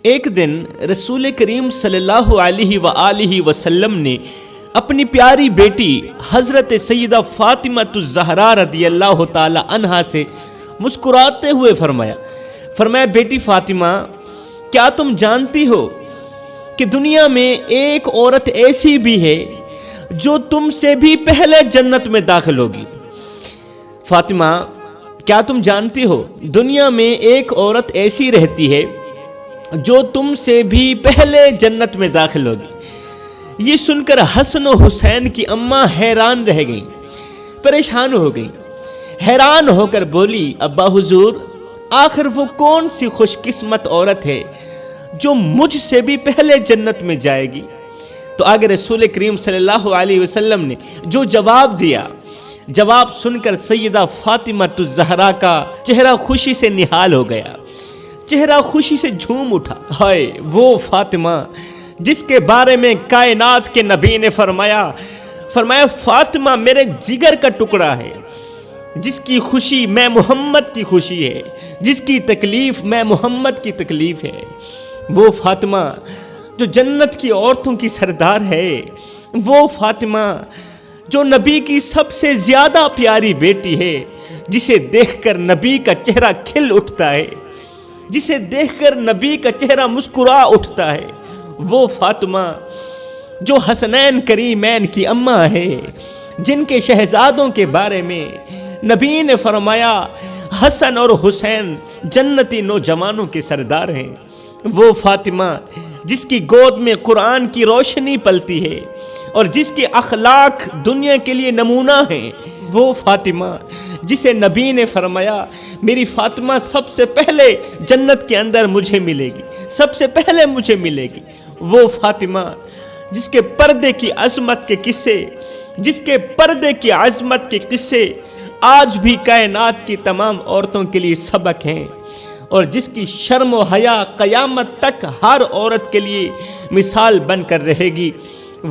ایک دن رسول کریم صلی اللہ علیہ وآلہ وسلم نے اپنی پیاری بیٹی حضرت سیدہ فاطمہ الزہرا رضی اللہ تعالی عنہا سے مسکراتے ہوئے فرمایا بیٹی فاطمہ، کیا تم جانتی ہو کہ دنیا میں ایک عورت ایسی بھی ہے جو تم سے بھی پہلے جنت میں داخل ہوگی؟ فاطمہ، کیا تم جانتی ہو دنیا میں ایک عورت ایسی رہتی ہے جو تم سے بھی پہلے جنت میں داخل ہوگی؟ یہ سن کر حسن و حسین کی اماں حیران رہ گئی، پریشان ہو گئی، حیران ہو کر بولی، ابا حضور، آخر وہ کون سی خوش قسمت عورت ہے جو مجھ سے بھی پہلے جنت میں جائے گی؟ تو آگے رسول کریم صلی اللہ علیہ وسلم نے جو جواب دیا، جواب سن کر سیدہ فاطمہ الزہرا کا چہرہ خوشی سے نہال ہو گیا، چہرہ خوشی سے جھوم اٹھا۔ ہائے وہ فاطمہ جس کے بارے میں کائنات کے نبی نے فرمایا فاطمہ میرے جگر کا ٹکڑا ہے، جس کی خوشی میں محمد کی خوشی ہے، جس کی تکلیف میں محمد کی تکلیف ہے۔ وہ فاطمہ جو جنت کی عورتوں کی سردار ہے، وہ فاطمہ جو نبی کی سب سے زیادہ پیاری بیٹی ہے، جسے دیکھ کر نبی کا چہرہ کھل اٹھتا ہے، جسے دیکھ کر نبی کا چہرہ مسکرا اٹھتا ہے۔ وہ فاطمہ جو حسنین کریمین کی اماں ہے، جن کے شہزادوں کے بارے میں نبی نے فرمایا حسن اور حسین جنتی نوجوانوں کے سردار ہیں۔ وہ فاطمہ جس کی گود میں قرآن کی روشنی پلتی ہے اور جس کے اخلاق دنیا کے لیے نمونہ ہیں۔ وہ فاطمہ جسے نبی نے فرمایا میری فاطمہ سب سے پہلے جنت کے اندر مجھے ملے گی، سب سے پہلے مجھے ملے گی۔ وہ فاطمہ جس کے پردے کی عظمت کے قصے، جس کے پردے کی عظمت کے قصے آج بھی کائنات کی تمام عورتوں کے لیے سبق ہیں، اور جس کی شرم و حیا قیامت تک ہر عورت کے لیے مثال بن کر رہے گی۔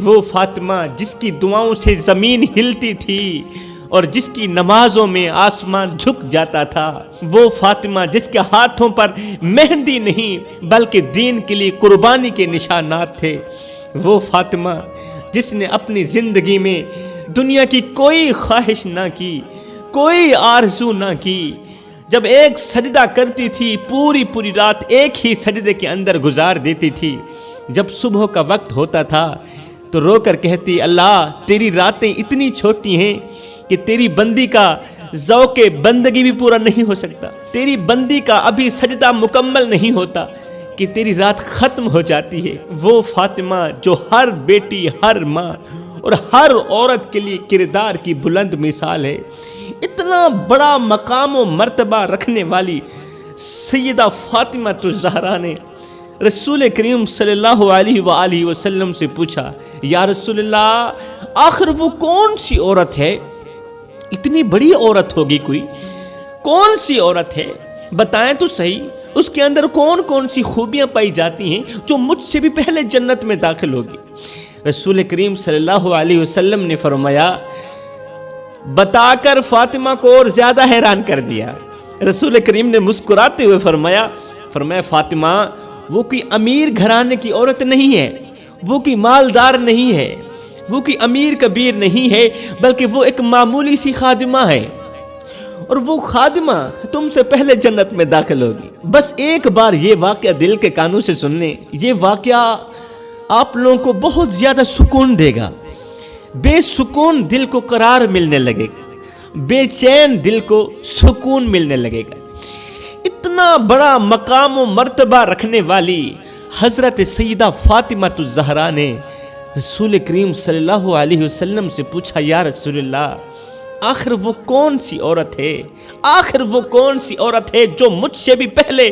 وہ فاطمہ جس کی دعاؤں سے زمین ہلتی تھی اور جس کی نمازوں میں آسمان جھک جاتا تھا۔ وہ فاطمہ جس کے ہاتھوں پر مہندی نہیں بلکہ دین کے لیے قربانی کے نشانات تھے۔ وہ فاطمہ جس نے اپنی زندگی میں دنیا کی کوئی خواہش نہ کی، کوئی آرزو نہ کی، جب ایک سجدہ کرتی تھی پوری رات ایک ہی سجدے کے اندر گزار دیتی تھی۔ جب صبح کا وقت ہوتا تھا تو رو کر کہتی، اللہ تیری راتیں اتنی چھوٹی ہیں کہ تیری بندی کا ذوق بندگی بھی پورا نہیں ہو سکتا، تیری بندی کا ابھی سجدہ مکمل نہیں ہوتا کہ تیری رات ختم ہو جاتی ہے۔ وہ فاطمہ جو ہر بیٹی، ہر ماں اور ہر عورت کے لیے کردار کی بلند مثال ہے، اتنا بڑا مقام و مرتبہ رکھنے والی سیدہ فاطمہ الزہرا نے رسول کریم صلی اللہ علیہ وآلہ وسلم سے پوچھا، یا رسول اللہ، آخر وہ کون سی عورت ہے؟ اتنی بڑی عورت ہوگی کوئی، کون سی عورت ہے؟ بتائیں تو صحیح، اس کے اندر کون سی خوبیاں پائی جاتی ہیں جو مجھ سے بھی پہلے جنت میں داخل ہوگی؟ رسول کریم صلی اللہ علیہ وسلم نے فرمایا، بتا کر فاطمہ کو اور زیادہ حیران کر دیا۔ رسول کریم نے مسکراتے ہوئے فرمایا فاطمہ، وہ کوئی امیر گھرانے کی عورت نہیں ہے، وہ کوئی مالدار نہیں ہے، وہ کوئی امیر کبیر نہیں ہے، بلکہ وہ ایک معمولی سی خادمہ ہے، اور وہ خادمہ تم سے پہلے جنت میں داخل ہوگی۔ بس ایک بار یہ واقعہ دل کے کانوں سے سن لیں، یہ واقعہ آپ لوگوں کو بہت زیادہ سکون دے گا، بے سکون دل کو قرار ملنے لگے گا، بے چین دل کو سکون ملنے لگے گا۔ اتنا بڑا مقام و مرتبہ رکھنے والی حضرت سیدہ فاطمہ الزہرا نے رسول کریم صلی اللہ علیہ وسلم سے پوچھا، یا رسول اللہ، آخر وہ کون سی عورت ہے؟ آخر وہ کون سی عورت ہے جو مجھ سے بھی پہلے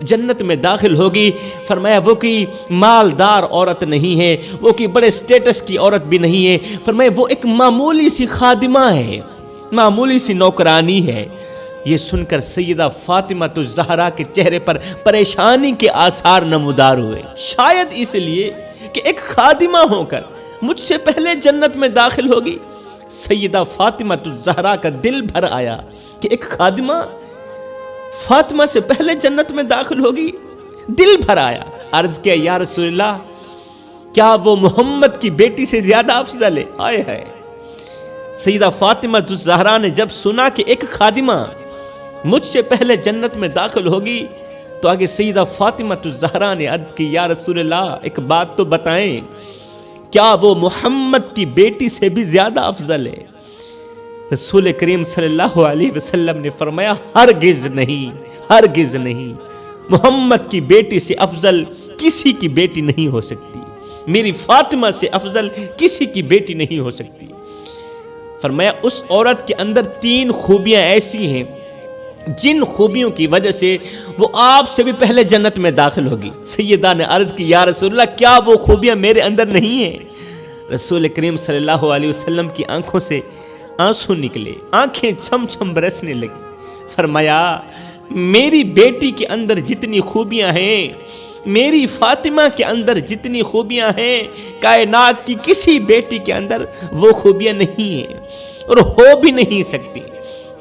جنت میں داخل ہوگی؟ فرمایا وہ کوئی مالدار عورت نہیں ہے، وہ کوئی بڑے سٹیٹس کی عورت بھی نہیں ہے، فرمایا وہ ایک معمولی سی خادمہ ہے، معمولی سی نوکرانی ہے۔ یہ سن کر سیدہ فاطمہ الزہرا کے چہرے پر پریشانی کے آثار نمودار ہوئے، شاید اس لیے کہ ایک خادمہ ہو کر مجھ سے پہلے جنت میں داخل ہوگی۔ سیدہ فاطمہ الزہرا کا دل بھر آیا کہ ایک خادمہ فاطمہ سے پہلے جنت میں داخل ہوگی، دل بھر آیا۔ عرض کیا یا رسول اللہ کیا وہ محمد کی بیٹی سے زیادہ افضل ہے؟ آئے ہے سیدہ فاطمہ الزہرا نے جب سنا کہ ایک خادمہ مجھ سے پہلے جنت میں داخل ہوگی تو آگے سیدہ فاطمہ الزہرا نے عرض کی یا رسول اللہ ایک بات تو بتائیں کیا وہ محمد کی بیٹی سے بھی زیادہ افضل ہے؟ رسول کریم صلی اللہ علیہ وسلم نے فرمایا ہرگز نہیں، ہرگز نہیں، محمد کی بیٹی سے افضل کسی کی بیٹی نہیں ہو سکتی، میری فاطمہ سے افضل کسی کی بیٹی نہیں ہو سکتی۔ فرمایا اس عورت کے اندر 3 خوبیاں ایسی ہیں جن خوبیوں کی وجہ سے وہ آپ سے بھی پہلے جنت میں داخل ہوگی۔ سیدہ نے عرض کی یا رسول اللہ کیا وہ خوبیاں میرے اندر نہیں ہیں؟ رسول کریم صلی اللہ علیہ وسلم کی آنکھوں سے آنسو نکلے، آنکھیں چھم چھم برسنے لگی۔ فرمایا میری بیٹی کے اندر جتنی خوبیاں ہیں، میری فاطمہ کے اندر جتنی خوبیاں ہیں، کائنات کی کسی بیٹی کے اندر وہ خوبیاں نہیں ہیں اور ہو بھی نہیں سکتی۔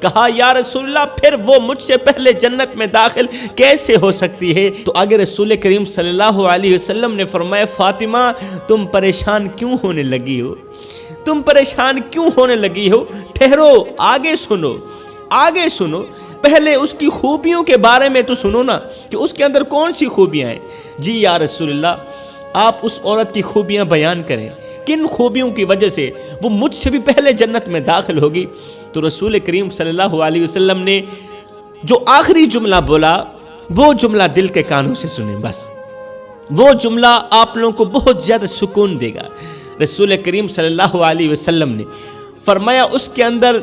کہا یا رسول اللہ پھر وہ مجھ سے پہلے جنت میں داخل کیسے ہو سکتی ہے؟ تو آگے رسول کریم صلی اللہ علیہ وسلم نے فرمایا فاطمہ تم پریشان کیوں ہونے لگی ہو؟ تم پریشان کیوں ہونے لگی ہو؟ ٹھہرو، آگے سنو، آگے سنو، پہلے اس کی خوبیوں کے بارے میں تو سنو نا کہ اس کے اندر کون سی خوبیاں ہیں۔ جی یا رسول اللہ آپ اس عورت کی خوبیاں بیان کریں، کن خوبیوں کی وجہ سے وہ مجھ سے بھی پہلے جنت میں داخل ہوگی؟ تو رسول کریم صلی اللہ علیہ وسلم نے جو آخری جملہ بولا وہ جملہ دل کے کانوں سے سنیں، بس وہ جملہ آپ لوگوں کو بہت زیادہ سکون دے گا۔ رسول کریم صلی اللہ علیہ وسلم نے فرمایا اس کے اندر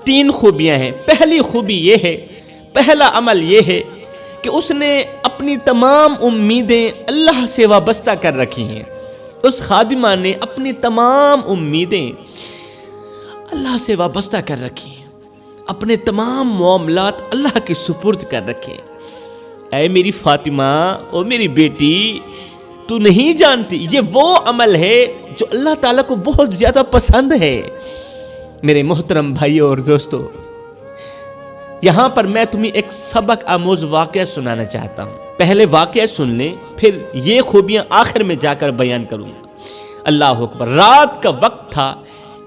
3 خوبیاں ہیں۔ پہلی خوبی یہ ہے، پہلا عمل یہ ہے کہ اس نے اپنی تمام امیدیں اللہ سے وابستہ کر رکھی ہیں۔ اس خادمہ نے اپنی تمام امیدیں اللہ سے وابستہ کر رکھی ہیں، اپنے تمام معاملات اللہ کے سپرد کر رکھے ہیں۔ اے میری فاطمہ، او میری بیٹی، تو نہیں جانتی یہ وہ عمل ہے جو اللہ تعالیٰ کو بہت زیادہ پسند ہے۔ میرے محترم بھائیوں اور دوستو، یہاں پر میں تمہیں ایک سبق آموز واقعہ سنانا چاہتا ہوں۔ پہلے واقعہ سن لیں، پھر یہ خوبیاں آخر میں جا کر بیان کروں گا۔ اللہ اکبر۔ رات کا وقت تھا،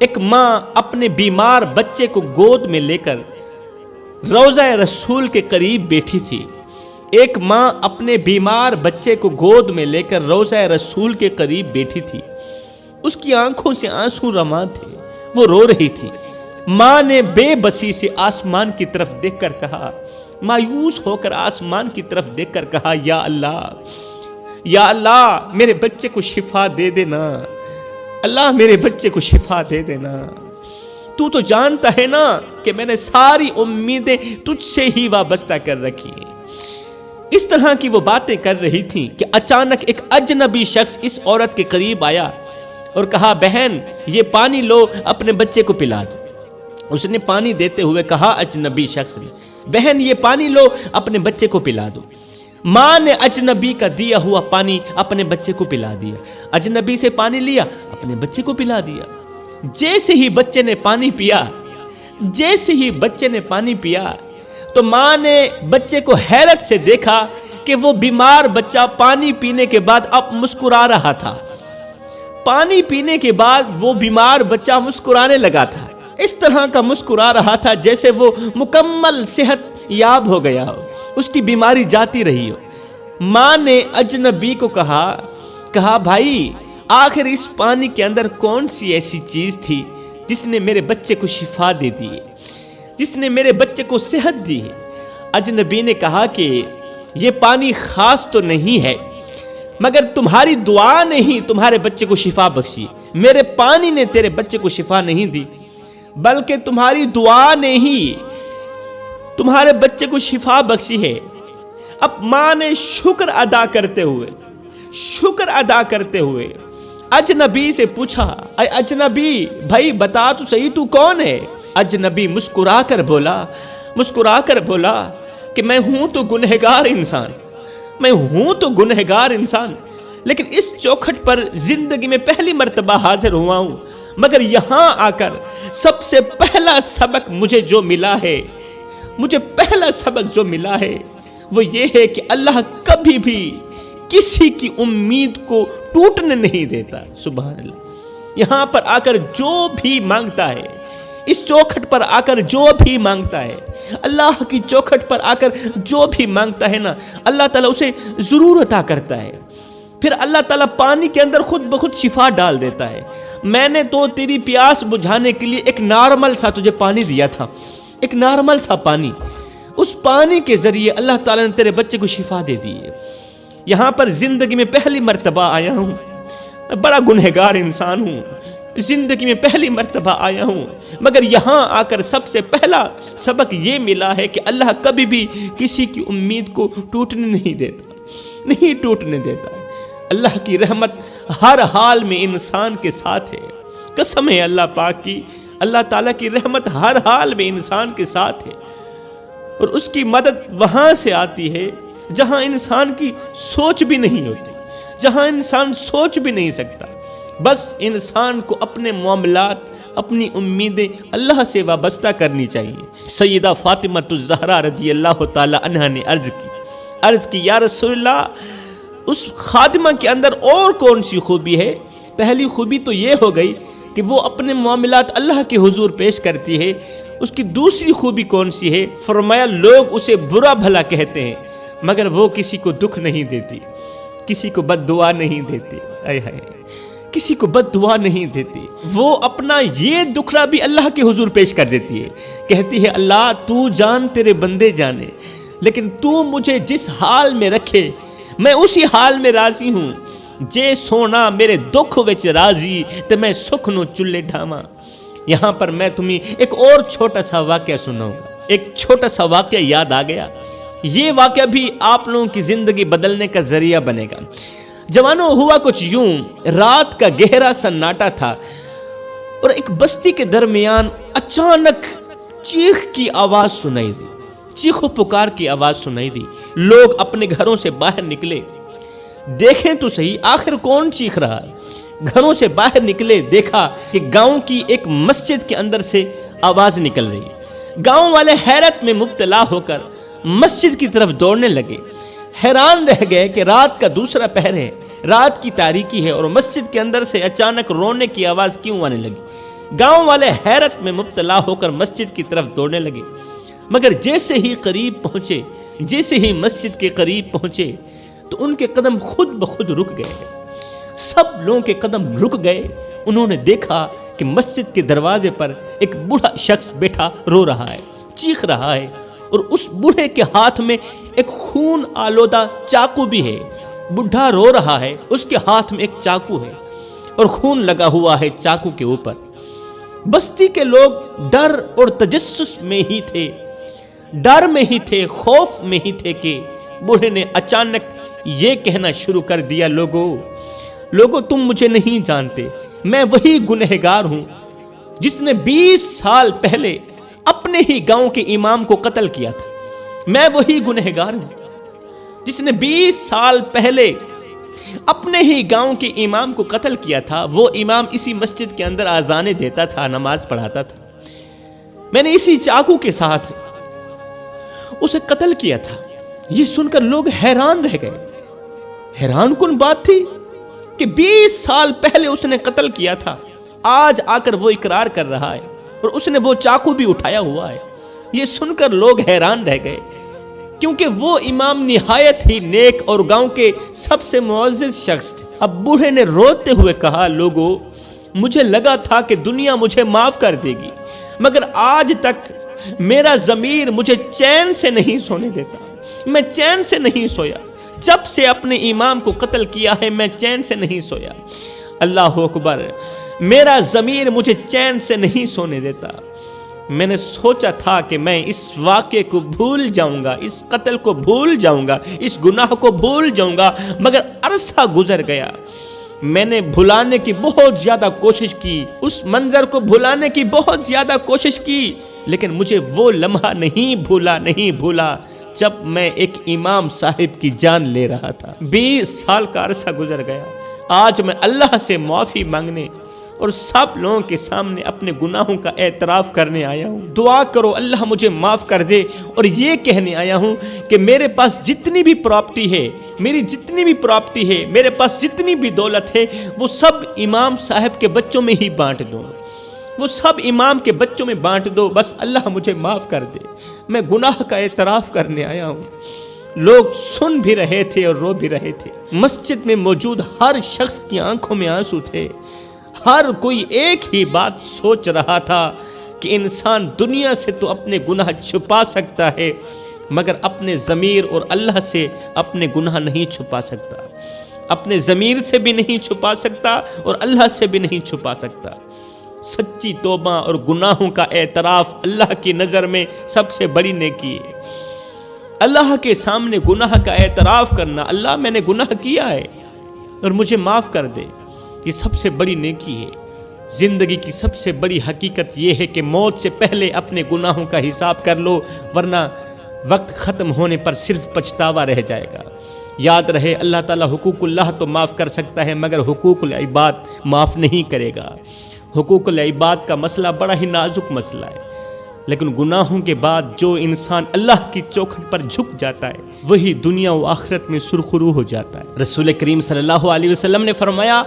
ایک ماں اپنے بیمار بچے کو گود میں لے کر روضہ رسول کے قریب بیٹھی تھی۔ ایک ماں اپنے بیمار بچے کو گود میں لے کر روضہ رسول کے قریب بیٹھی تھی۔ اس کی آنکھوں سے آنسو رواں تھے، وہ رو رہی تھی۔ ماں نے بے بسی سے آسمان کی طرف دیکھ کر کہا، مایوس ہو کر آسمان کی طرف دیکھ کر کہا، یا اللہ، یا اللہ میرے بچے کو شفا دے دینا، اللہ میرے بچے کو شفا دے دینا۔ تو جانتا ہے نا کہ میں نے ساری امیدیں تجھ سے ہی وابستہ کر رکھی ہیں۔ اس طرح کی وہ باتیں کر رہی تھی کہ اچانک ایک اجنبی شخص اس عورت کے قریب آیا اور کہا، بہن یہ پانی لو، اپنے بچے کو پلا دو۔ اس نے پانی دیتے ہوئے کہا اجنبی شخص نے، بہن یہ پانی لو، اپنے بچے کو پلا دو۔ ماں نے اجنبی کا دیا ہوا پانی اپنے بچے کو پلا دیا، اجنبی سے پانی لیا، اپنے بچے کو پلا دیا۔ جیسے ہی بچے نے پانی پیا، جیسے ہی بچے نے پانی پیا تو ماں نے بچے کو حیرت سے دیکھا کہ وہ بیمار بچہ پانی پینے کے بعد اب مسکرا رہا تھا۔ پانی پینے کے بعد وہ بیمار بچہ مسکرانے لگا تھا، اس طرح کا مسکرا رہا تھا جیسے وہ مکمل صحت یاب ہو گیا ہو، اس کی بیماری جاتی رہی ہو۔ ماں نے اجنبی کو کہا بھائی آخر اس پانی کے اندر کون سی ایسی چیز تھی جس نے میرے بچے کو شفا دے دی، جس نے میرے بچے کو صحت دی؟ اجنبی نے کہا کہ یہ پانی خاص تو نہیں ہے، مگر تمہاری دعا نے ہی تمہارے بچے کو شفا بخشی۔ میرے پانی نے تیرے بچے کو شفا نہیں دی، بلکہ تمہاری دعا نے ہی تمہارے بچے کو شفا بخشی ہے۔ اب ماں نے شکر ادا کرتے ہوئے اجنبی سے پوچھا، اے اجنبی بھائی بتا تو صحیح تو کون ہے؟ اجنبی مسکرا کر بولا کہ میں ہوں تو گنہگار انسان، لیکن اس چوکھٹ پر زندگی میں پہلی مرتبہ حاضر ہوا ہوں، مگر یہاں آ کر سب سے پہلا سبق مجھے جو ملا ہے وہ یہ ہے کہ اللہ کبھی بھی کسی کی امید کو ٹوٹنے نہیں دیتا۔ سبحان اللہ۔ یہاں پر آ کر جو بھی مانگتا ہے، اس چوکھٹ پر آ کر جو بھی مانگتا ہے، اللہ کی چوکھٹ پر آ کر جو بھی مانگتا ہے نا، اللہ تعالیٰ اسے ضرور عطا کرتا ہے۔ پھر اللہ تعالیٰ پانی کے اندر خود بخود شفا ڈال دیتا ہے۔ میں نے تو تیری پیاس بجھانے کے لیے ایک نارمل سا تجھے پانی دیا تھا، ایک نارمل سا پانی، اس پانی کے ذریعے اللہ تعالیٰ نے تیرے بچے کو شفا دے دی ہے۔ یہاں پر زندگی میں پہلی مرتبہ آیا ہوں، میں بڑا گنہگار انسان ہوں، زندگی میں پہلی مرتبہ آیا ہوں، مگر یہاں آ کر سب سے پہلا سبق یہ ملا ہے کہ اللہ کبھی بھی کسی کی امید کو ٹوٹنے نہیں دیتا، نہیں ٹوٹنے دیتا۔ اللہ کی رحمت ہر حال میں انسان کے ساتھ ہے۔ قسم ہے اللہ پاک کی، اللہ تعالیٰ کی رحمت ہر حال میں انسان کے ساتھ ہے، اور اس کی مدد وہاں سے آتی ہے جہاں انسان کی سوچ بھی نہیں ہوتی، جہاں انسان سوچ بھی نہیں سکتا۔ بس انسان کو اپنے معاملات، اپنی امیدیں اللہ سے وابستہ کرنی چاہیے۔ سیدہ فاطمہ الزہرا رضی اللہ تعالی عنہا نے عرض کی یا رسول اللہ، اس خادمہ کے اندر اور کون سی خوبی ہے؟ پہلی خوبی تو یہ ہو گئی کہ وہ اپنے معاملات اللہ کے حضور پیش کرتی ہے۔ اس کی دوسری خوبی کون سی ہے؟ فرمایا لوگ اسے برا بھلا کہتے ہیں مگر وہ کسی کو دکھ نہیں دیتی، کسی کو بد دعا نہیں دیتی، کسی کو بد دعا نہیں دیتی۔ وہ اپنا یہ دکھڑا بھی اللہ کے حضور پیش کر دیتی ہے، کہتی ہے اللہ تو جان تیرے بندے جانے، لیکن تو مجھے جس حال میں رکھے میں اسی حال میں راضی ہوں۔ جے سونا میرے دکھ وچ راضی تے میں سکھ نو چلے ڈھاواں۔ یہاں پر میں تمہیں ایک اور چھوٹا سا واقعہ سناؤں گا، ایک چھوٹا سا واقعہ یاد آ گیا۔ یہ واقعہ بھی آپ لوگوں کی زندگی بدلنے کا ذریعہ بنے گا۔ جوانوں، ہوا کچھ یوں، رات کا گہرا سناٹا تھا اور ایک بستی کے درمیان اچانک چیخ کی آواز سنائی دی، چیخ و پکار کی آواز سنائی دی۔ لوگ اپنے گھروں سے باہر نکلے، دیکھیں تو صحیح آخر کون چیخ رہا ہے۔ گھروں سے باہر نکلے، دیکھا کہ گاؤں کی ایک مسجد کے اندر سے آواز نکل رہی ہے۔ گاؤں والے حیرت میں مبتلا ہو کر مسجد کی طرف دوڑنے لگے، حیران رہ گئے کہ رات کا دوسرا پہر ہے، رات کی تاریکی ہے اور مسجد کے اندر سے اچانک رونے کی آواز کیوں آنے لگی۔ گاؤں والے حیرت میں مبتلا ہو کر مسجد کی طرف دوڑنے لگے، مگر جیسے ہی قریب پہنچے، جیسے ہی مسجد کے قریب پہنچے تو ان کے قدم خود بخود رک گئے۔ سب لوگوں کے قدم رک گئے۔ انہوں نے دیکھا کہ مسجد کے دروازے پر ایک بوڑھا شخص بیٹھا رو رہا ہے، چیخ رہا ہے، اور اس بوڑھے کے ہاتھ میں ایک خون آلودہ چاقو بھی ہے۔ بوڑھا رو رہا ہے، اس کے ہاتھ میں ایک چاقو ہے اور خون لگا ہوا ہے چاقو کے اوپر۔ بستی کے لوگ ڈر اور تجسس میں ہی تھے، ڈر میں ہی تھے، خوف میں ہی تھے کہ بوڑھے نے اچانک یہ کہنا شروع کر دیا، لوگو تم مجھے نہیں جانتے، میں وہی گنہگار ہوں جس نے 20 سال پہلے اپنے ہی گاؤں کے امام کو قتل کیا تھا۔ میں وہی گنہگار ہوں جس نے 20 سال پہلے اپنے ہی گاؤں کے امام کو قتل کیا تھا۔ وہ امام اسی مسجد کے اندر اذانیں دیتا تھا، نماز پڑھاتا تھا۔ میں نے اسی چاقو کے ساتھ اسے قتل کیا تھا۔ یہ سن کر لوگ حیران رہ گئے۔ حیران کن بات تھی کہ 20 سال پہلے اس نے قتل کیا تھا، آج آ کر وہ اقرار کر رہا ہے اور اس نے وہ چاقو بھی اٹھایا ہوا ہے۔ یہ سن کر لوگ حیران رہ گئے، کیونکہ وہ امام نہایت ہی نیک اور گاؤں کے سب سے معزز شخص تھے۔ اب بوڑھے نے روتے ہوئے کہا، لوگو مجھے لگا تھا کہ دنیا مجھے معاف کر دے گی، مگر آج تک میرا ضمیر مجھے چین سے نہیں سونے دیتا، میں چین سے نہیں سویا۔ جب سے اپنے امام کو قتل کیا ہے میں چین سے نہیں سویا۔ اللہ اکبر، میرا ضمیر مجھے چین سے نہیں سونے دیتا۔ میں نے سوچا تھا کہ میں اس واقعے کو بھول جاؤں گا، اس قتل کو بھول جاؤں گا، اس گناہ کو بھول جاؤں گا، مگر عرصہ گزر گیا۔ میں نے بھلانے کی بہت زیادہ کوشش کی، اس منظر کو بھلانے کی بہت زیادہ کوشش کی، لیکن مجھے وہ لمحہ نہیں بھولا جب میں ایک امام صاحب کی جان لے رہا تھا۔ 20 سال کا عرصہ گزر گیا۔ آج میں اللہ سے معافی مانگنے اور سب لوگوں کے سامنے اپنے گناہوں کا اعتراف کرنے آیا ہوں۔ دعا کرو اللہ مجھے معاف کر دے، اور یہ کہنے آیا ہوں کہ میرے پاس جتنی بھی پراپرٹی ہے، میرے پاس جتنی بھی دولت ہے، وہ سب امام صاحب کے بچوں میں ہی بانٹ دو، وہ سب امام کے بچوں میں بانٹ دو، بس اللہ مجھے معاف کر دے، میں گناہ کا اعتراف کرنے آیا ہوں۔ لوگ سن بھی رہے تھے اور رو بھی رہے تھے۔ مسجد میں موجود ہر شخص کی آنکھوں میں آنسو تھے۔ ہر کوئی ایک ہی بات سوچ رہا تھا کہ انسان دنیا سے تو اپنے گناہ چھپا سکتا ہے، مگر اپنے ضمیر اور اللہ سے اپنے گناہ نہیں چھپا سکتا، اپنے ضمیر سے بھی نہیں چھپا سکتا اور اللہ سے بھی نہیں چھپا سکتا۔ سچی توبہ اور گناہوں کا اعتراف اللہ کی نظر میں سب سے بڑی نیکی ہے۔ اللہ کے سامنے گناہ کا اعتراف کرنا، اللہ میں نے گناہ کیا ہے اور مجھے معاف کر دے، یہ سب سے بڑی نیکی ہے۔ زندگی کی سب سے بڑی حقیقت یہ ہے کہ موت سے پہلے اپنے گناہوں کا حساب کر لو، ورنہ وقت ختم ہونے پر صرف پچھتاوا رہ جائے گا۔ یاد رہے اللہ تعالیٰ حقوق اللہ تو معاف کر سکتا ہے، مگر حقوق العباد معاف نہیں کرے گا۔ حقوق العباد کا مسئلہ بڑا ہی نازک مسئلہ ہے، لیکن گناہوں کے بعد جو انسان اللہ کی چوکھٹ پر جھک جاتا ہے وہی دنیا و آخرت میں سرخرو ہو جاتا ہے۔ رسول کریم صلی اللہ علیہ وسلم نے فرمایا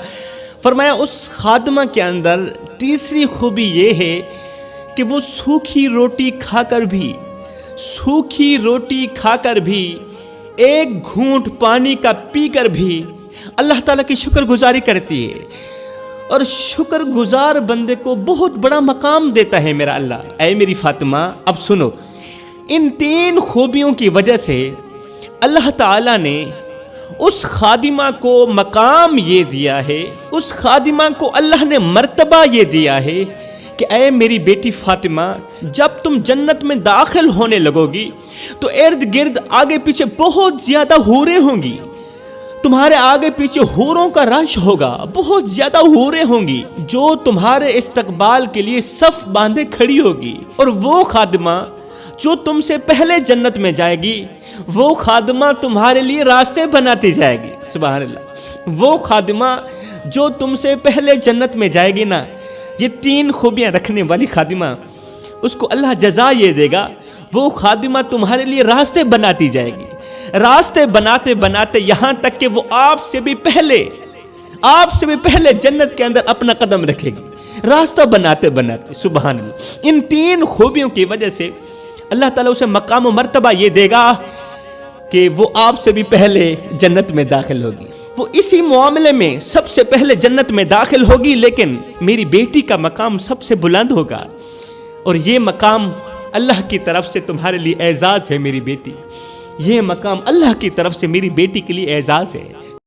اس خادمہ کے اندر تیسری خوبی یہ ہے کہ وہ سوکھی روٹی کھا کر بھی ایک گھونٹ پانی کا پی کر بھی اللہ تعالیٰ کی شکر گزاری کرتی ہے، اور شکر گزار بندے کو بہت بڑا مقام دیتا ہے میرا اللہ۔ اے میری فاطمہ، اب سنو، ان تین خوبیوں کی وجہ سے اللہ تعالیٰ نے اس خادمہ کو مقام یہ دیا ہے، اس خادمہ کو اللہ نے مرتبہ یہ دیا ہے کہ اے میری بیٹی فاطمہ، جب تم جنت میں داخل ہونے لگو گی تو ارد گرد آگے پیچھے بہت زیادہ حوریں ہوں گی، تمہارے آگے پیچھے حوروں کا رش ہوگا، بہت زیادہ حوریں ہوں گی جو تمہارے استقبال کے لیے صف باندھے کھڑی ہوگی، اور وہ خادمہ جو تم سے پہلے جنت میں جائے گی وہ خادمہ تمہارے لیے راستے بناتی جائے گی۔ سبحان اللہ، وہ خادمہ جو تم سے پہلے جنت میں جائے گی نا، یہ تین خوبیاں رکھنے والی خادمہ، اس کو اللہ جزا یہ دے گا، وہ خادمہ تمہارے لیے راستے بناتی جائے گی، راستے بناتے بناتے یہاں تک کہ وہ آپ سے بھی پہلے جنت کے اندر اپنا قدم رکھے گی، راستہ بناتے بناتے۔ سبحان اللہ، ان تین خوبیوں کی وجہ سے اللہ تعالیٰ اسے مقام و مرتبہ یہ دے گا کہ وہ آپ سے بھی پہلے جنت میں داخل ہوگی، وہ اسی معاملے میں سب سے پہلے جنت میں داخل ہوگی، لیکن میری بیٹی کا مقام سب سے بلند ہوگا، اور یہ مقام اللہ کی طرف سے تمہارے لیے اعزاز ہے میری بیٹی، یہ مقام اللہ کی طرف سے میری بیٹی کے لیے اعزاز ہے۔